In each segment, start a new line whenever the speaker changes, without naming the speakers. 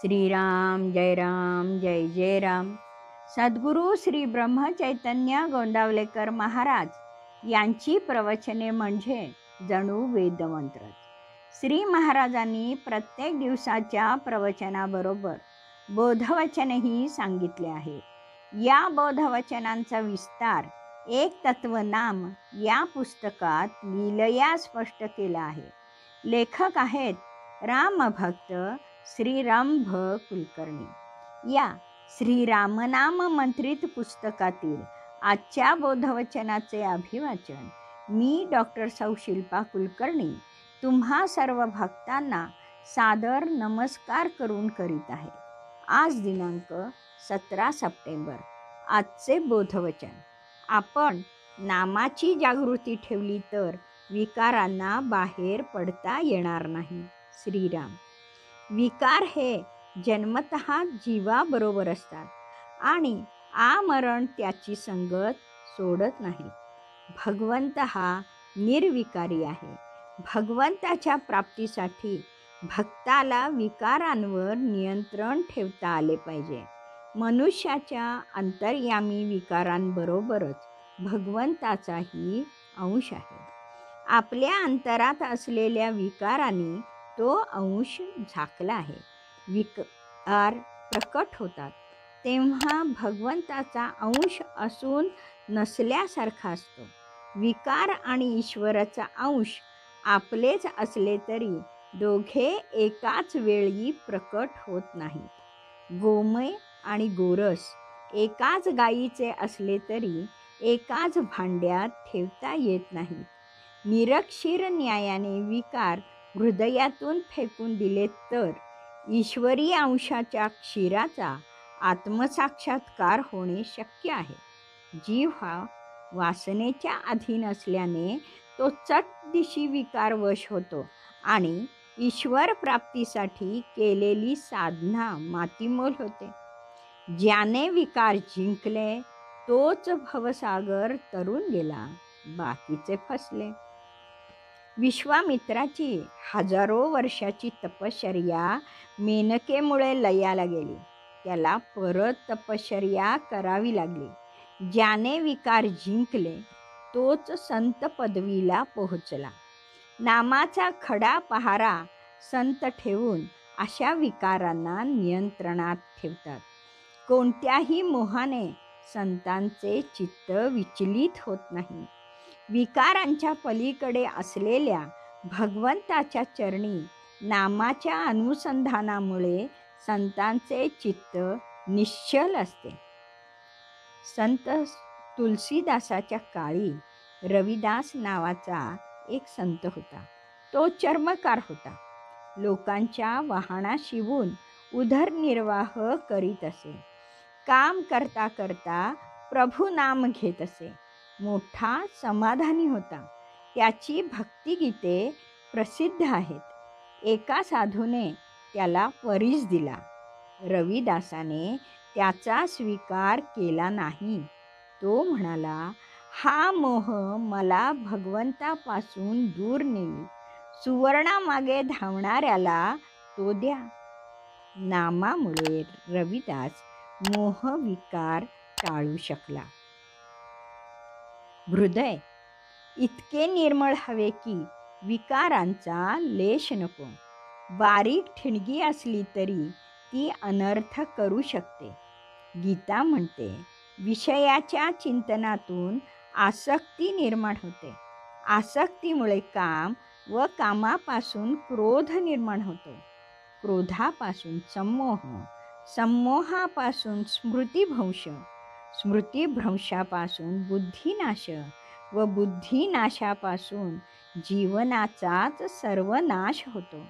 श्रीराम जय जय राम. सद्गुरू श्री ब्रह्मचैतन्य गोंदावलेकर महाराज यांची प्रवचने म्हणजे जणू वेदमंत्र. श्री महाराजांनी प्रत्येक दिवसाच्या प्रवचनाबरोबर बोधवचनही सांगितले आहे. या बोधवचनांचा विस्तार एक तत्वनाम या पुस्तकात लीलया स्पष्ट केला आहे. लेखक आहेत रामभक्त श्रीराम भ कुलकर्णी. या श्रीरामनाम मंत्रित पुस्तकातील आजच्या बोधवचनाचे अभिवाचन मी डॉक्टर सौ शिल्पा कुलकर्णी तुम्हा सर्व भक्तांना सादर नमस्कार करून करीत आहे. आज दिनांक 17 सप्टेंबर. आजचे बोधवचन. आपण नामाची जागृती ठेवली तर विकारांना बाहेर पडता येणार नाही. श्रीराम. विकार हे जन्मतः जीवाबरोबर असतात आणि आमरण त्याची संगत सोडत नाही. भगवंत हा निर्विकारी आहे. भगवंताच्या प्राप्तीसाठी भक्ताला विकारांवर नियंत्रण ठेवता आले पाहिजे. मनुष्याच्या अंतर्यामी विकारांबरोबरच भगवंताचाही अंश आहे. आपल्या अंतरात असलेल्या विकारांनी तो अंश झाकला आहे. विकार प्रकट होतात तेव्हा भगवंताचा अंश असून नसल्यासारखा असतो. विकार आणि ईश्वराचा अंश आपलेच असले तरी दोघे एकाच वेळी प्रकट होत नाहीत. गोमय आणि गोरस एकाच गायीचे असले तरी एकाच भांड्यात ठेवता येत नाहीत. निरक्षीर न्यायाने विकार हृदयातून फेकून दिले तर ईश्वरी अंशाच्या क्षीराचा आत्मसाक्षात्कार होणे शक्य आहे. जीव हा वासनेच्या अधीन असल्याने तो चटदिशी विकारवश होतो आणि ईश्वर प्राप्तीसाठी केलेली साधना मातीमोल होते. ज्याने विकार जिंकले तोच भवसागर तरून गेला, बाकीचे फसले. विश्वामित्राची हजारो वर्षाची तपश्चर्या मेनकेमुळे लयाला गेली. त्याला परत तपश्चर्या करावी लागली. ज्याने विकार जिंकले तोच संत पदवीला पोहोचला. नामाचा खडा पहारा संत ठेवून अशा विकारांना नियंत्रणात ठेवतात. कोणत्याही मोहाने संतांचे चित्त विचलित होत नाही. विकारांच्या पलीकडे असलेल्या भगवंताच्या चरणी नामाच्या अनुसंधानामुळे संतांचे चित्त निश्चल असते. संत तुलसीदासाच्या काळी रविदास नावाचा एक संत होता. तो चर्मकार होता. लोकांच्या वाहना शिवून उदरनिर्वाह करीत असे. काम करता करता प्रभू नाम घेत असे. मोठा समाधानी होता. त्याची भक्तिगीते प्रसिद्ध आहेत. एका साधूने त्याला परीस दिला. रविदासाने त्याचा स्वीकार केला नाही. तो म्हणाला, हा मोह मला भगवंतापासून दूर नेईल. सुवर्णामागे धावणाऱ्याला तो द्या. नामामुळे रविदास मोह विकार टाळू शकला. हृदय इतके निर्मळ हवे की विकारांचा लेश नको. बारीक ठिणगी असली तरी ती अनर्थ करू शकते. गीता म्हणते, विषयाच्या चिंतनातून आसक्ती निर्माण होते. आसक्तीमुळे काम व कामापासून क्रोध निर्माण होतो. क्रोधापासून संमोह, संमोहापासून स्मृतिभ्रंश, स्मृतिभ्रंशापासून बुद्धिनाश व बुद्धिनाशापासून जीवनाचाच सर्वनाश होतो.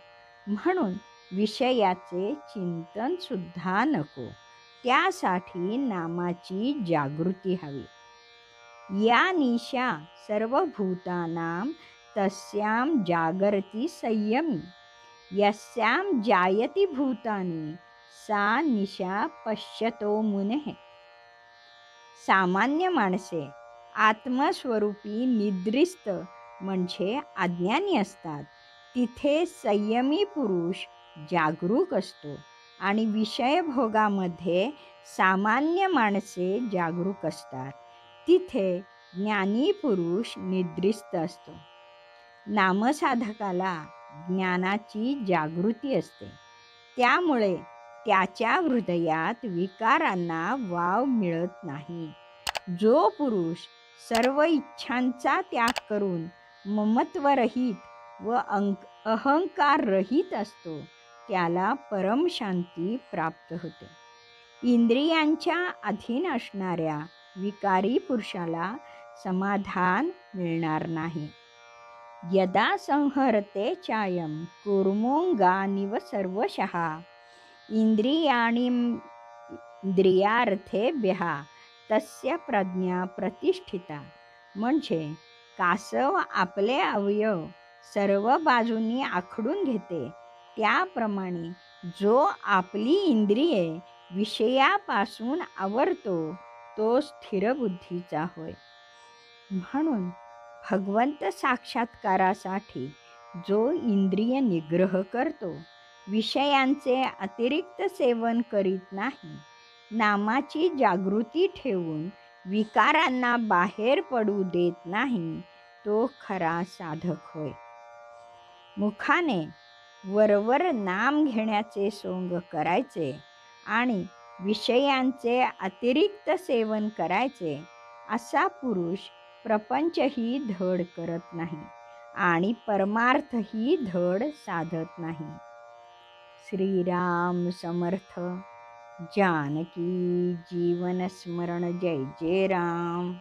म्हणून विषयाचे चिंतन सुद्धा नको. त्यासाठी नामाची जागृती हवी. या निशा सर्वभूतानां तस्यां जागरति संयमी. यस्यां जायति भूतानि सा निशा पश्यतो मुनेः. सामान्य माणसे आत्मस्वरूपी निद्रिस्त म्हणजे अज्ञानी असतात. तिथे संयमी पुरुष जागरूक असतो आणि विषयभोगामध्ये सामान्य माणसे जागरूक असतात, तिथे ज्ञानी पुरुष निद्रिस्त असतो. नामसाधकाला ज्ञानाची जागृती असते, त्यामुळे त्याच्या हृदयात विकारांना वाव मिळत नाही. जो पुरुष सर्व इच्छांचा त्याग करून ममत्वरहित व अहंकाररहित असतो, त्याला परमशांती प्राप्त होते. इंद्रियांच्या अधीन असणाऱ्या विकारी पुरुषाला समाधान मिळणार नाही. यदा संहरते चायं कूर्मोऽङ्गानिव सर्वशः इंद्रियार्थेभ्यः तस्य प्रज्ञा प्रतिष्ठिता. म्हणजे कासव आपले अवयव सर्व बाजूंनी आखडून घेते, त्याप्रमाणे जो आपली इंद्रिये विषयापासून आवरतो, तो स्थिरबुद्धीचा होय. म्हणून भगवंत साक्षात्कारासाठी जो इंद्रिय निग्रह करतो, विषयांचे अतिरिक्त सेवन करीत नाही, नामाची जागृती ठेवून विकारांना बाहेर पडू देत नाही, तो खरा साधक होय. मुखाने वरवर नाम घेण्याचे सोंग करायचे आणि विषयांचे अतिरिक्त सेवन करायचे, असा पुरुष प्रपंचही धड करत नाही आणि परमार्थही धड साधत नाही. श्रीराम समर्थ. जानकी जीवन स्मरण. जय जय राम.